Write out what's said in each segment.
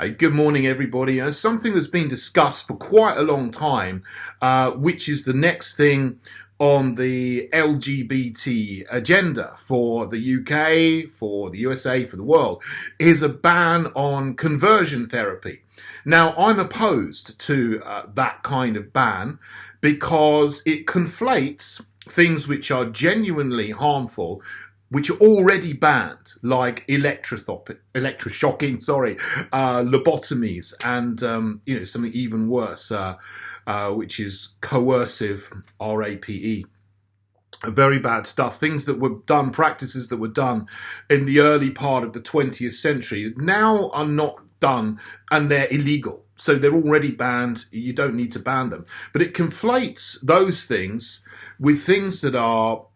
Hey, good morning, everybody. Something that's been discussed for quite a long time, which is the next thing on the LGBT agenda for the UK, for the USA, for the world, is a ban on conversion therapy. Now, I'm opposed to that kind of ban because it conflates things which are genuinely harmful, which are already banned, like electroshocking, lobotomies, and something even worse, which is coercive RAPE. Very bad stuff. Things that were done, practices that were done in the early part of the 20th century, now are not done, and they're illegal. So they're already banned. You don't need to ban them. But it conflates those things with things that are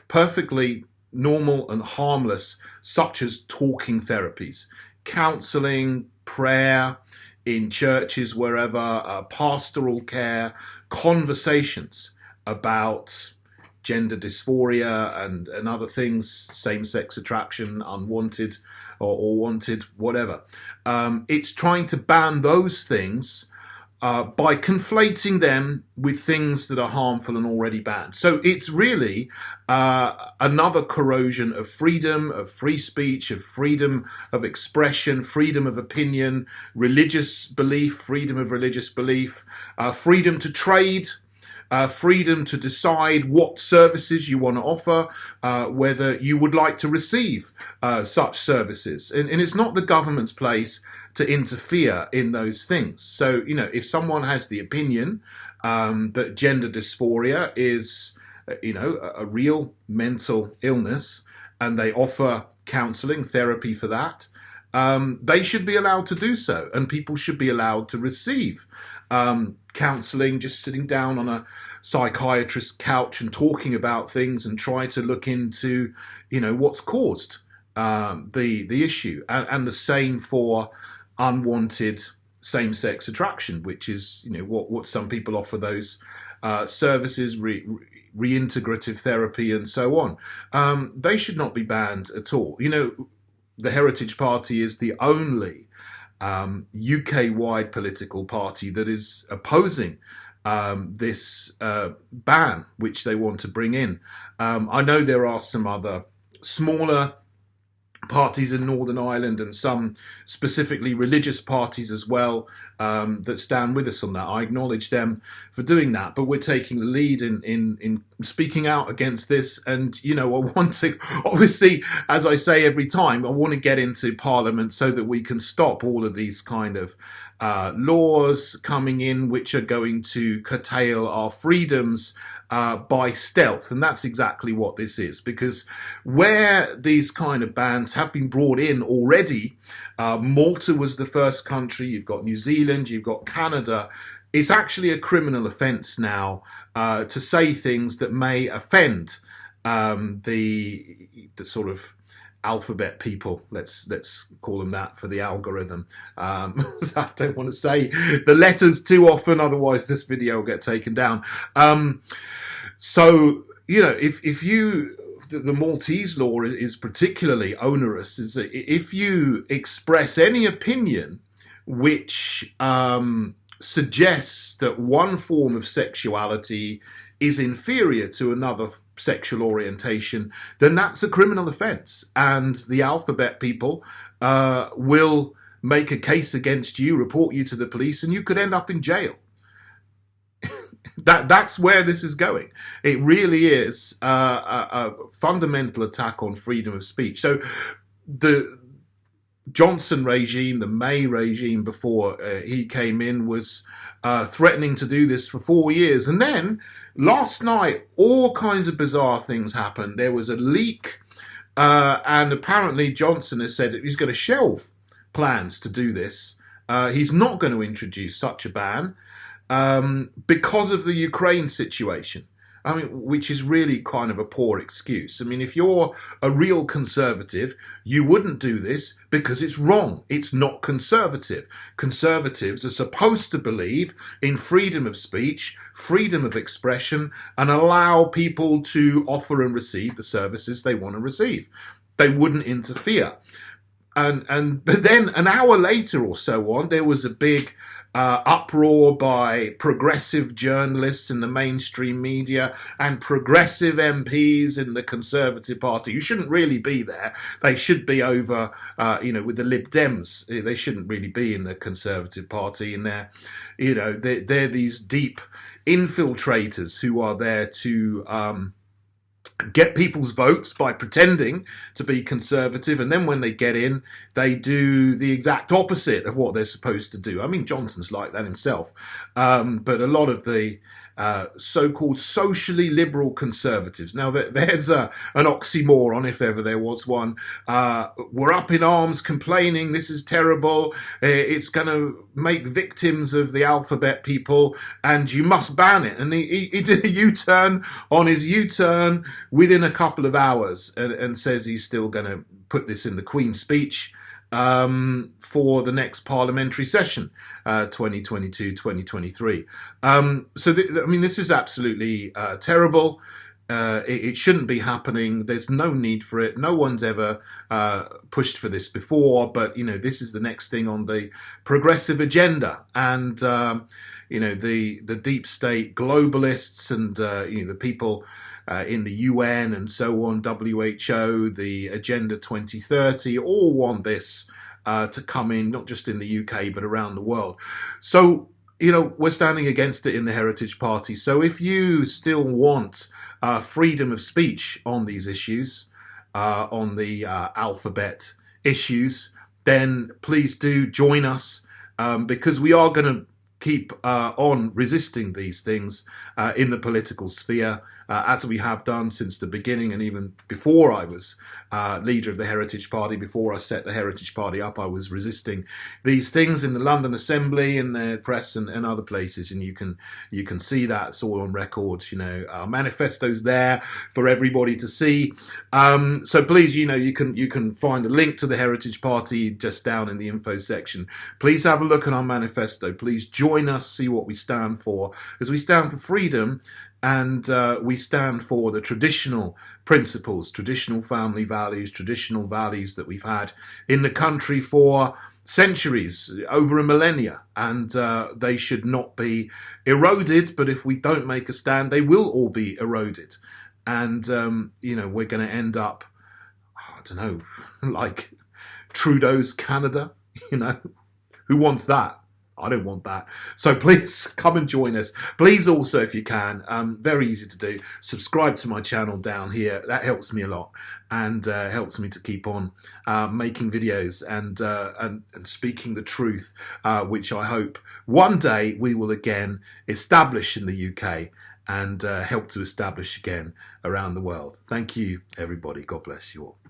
perfectly normal and harmless, such as talking therapies, counseling, prayer in churches, wherever, pastoral care, conversations about gender dysphoria and other things, same-sex attraction, unwanted or wanted, whatever. It's trying to ban those things by conflating them with things that are harmful and already banned. So it's really another corrosion of freedom, of free speech, of freedom of expression, freedom of opinion, religious belief, freedom of religious belief, freedom to trade, freedom to decide what services you want to offer, whether you would like to receive such services. And it's not the government's place to interfere in those things. So, if someone has the opinion that gender dysphoria is, a real mental illness, and they offer counseling, therapy for that, they should be allowed to do so, and people should be allowed to receive counseling, just sitting down on a psychiatrist's couch and talking about things and try to look into, what's caused the issue, and the same for unwanted same-sex attraction, which is, what some people offer those services, reintegrative therapy, and so on. They should not be banned at all. The Heritage Party is the only UK-wide political party that is opposing this ban, which they want to bring in. I know there are some other smaller parties in Northern Ireland, and some specifically religious parties as well, that stand with us on that. I acknowledge them for doing that, but we're taking the lead in speaking out against this. And I want to, obviously, as I say every time, I want to get into Parliament so that we can stop all of these kind of laws coming in which are going to curtail our freedoms by stealth. And that's exactly what this is, because where these kind of bans have been brought in already, Malta was the first country, you've got New Zealand, you've got Canada. It's actually a criminal offence now to say things that may offend the sort of alphabet people, let's call them that for the algorithm. I don't want to say the letters too often, otherwise this video will get taken down. So if you, the Maltese law is particularly onerous, is that if you express any opinion which suggests that one form of sexuality is inferior to another sexual orientation, then that's a criminal offence, and the alphabet people will make a case against you, report you to the police, and you could end up in jail. That's where this is going. It really is a fundamental attack on freedom of speech. So the Johnson regime, the May regime before he came in, was threatening to do this for 4 years. And then last night, all kinds of bizarre things happened. There was a leak, and apparently Johnson has said that he's going to shelve plans to do this. He's not going to introduce such a ban because of the Ukraine situation. I mean, which is really kind of a poor excuse. I mean, if you're a real conservative, you wouldn't do this because it's wrong. It's not conservative. Conservatives are supposed to believe in freedom of speech, freedom of expression, and allow people to offer and receive the services they want to receive. They wouldn't interfere. and but then an hour later or so on, there was a big uproar by progressive journalists in the mainstream media and progressive MPs in the Conservative Party. You shouldn't really be there. They should be over, with the Lib Dems. They shouldn't really be in the Conservative Party. And they're these deep infiltrators who are there to get people's votes by pretending to be conservative, and then when they get in, they do the exact opposite of what they're supposed to do. I mean, Johnson's like that himself, but a lot of the so-called socially liberal conservatives. Now, there's an oxymoron, if ever there was one. We're up in arms complaining, this is terrible, it's going to make victims of the alphabet people, and you must ban it. And he did a U-turn on his U-turn within a couple of hours, and says he's still going to put this in the Queen's speech for the next parliamentary session, 2022-2023. This is absolutely terrible. It shouldn't be happening. There's no need for it. No one's ever pushed for this before, but this is the next thing on the progressive agenda. And the deep state globalists and the people in the UN and so on, WHO, the Agenda 2030, all want this to come in, not just in the UK, but around the world. So, we're standing against it in the Heritage Party. So if you still want freedom of speech on these issues, on the alphabet issues, then please do join us, because we are going to keep on resisting these things in the political sphere, as we have done since the beginning, and even before I was leader of the Heritage Party, before I set the Heritage Party up, I was resisting these things in the London Assembly, in the press, and other places, and you can see that. It's all on record. Our manifesto's there for everybody to see. So please, you can find a link to the Heritage Party just down in the info section. Please have a look at our manifesto. Please join us, see what we stand for, because we stand for freedom. And we stand for the traditional principles, traditional family values, traditional values that we've had in the country for centuries, over a millennia. And they should not be eroded. But if we don't make a stand, they will all be eroded. And, we're going to end up, I don't know, like Trudeau's Canada. Who wants that? I don't want that. So please come and join us. Please also, if you can, very easy to do, subscribe to my channel down here. That helps me a lot, and helps me to keep on making videos and speaking the truth, which I hope one day we will again establish in the UK and help to establish again around the world. Thank you, everybody. God bless you all.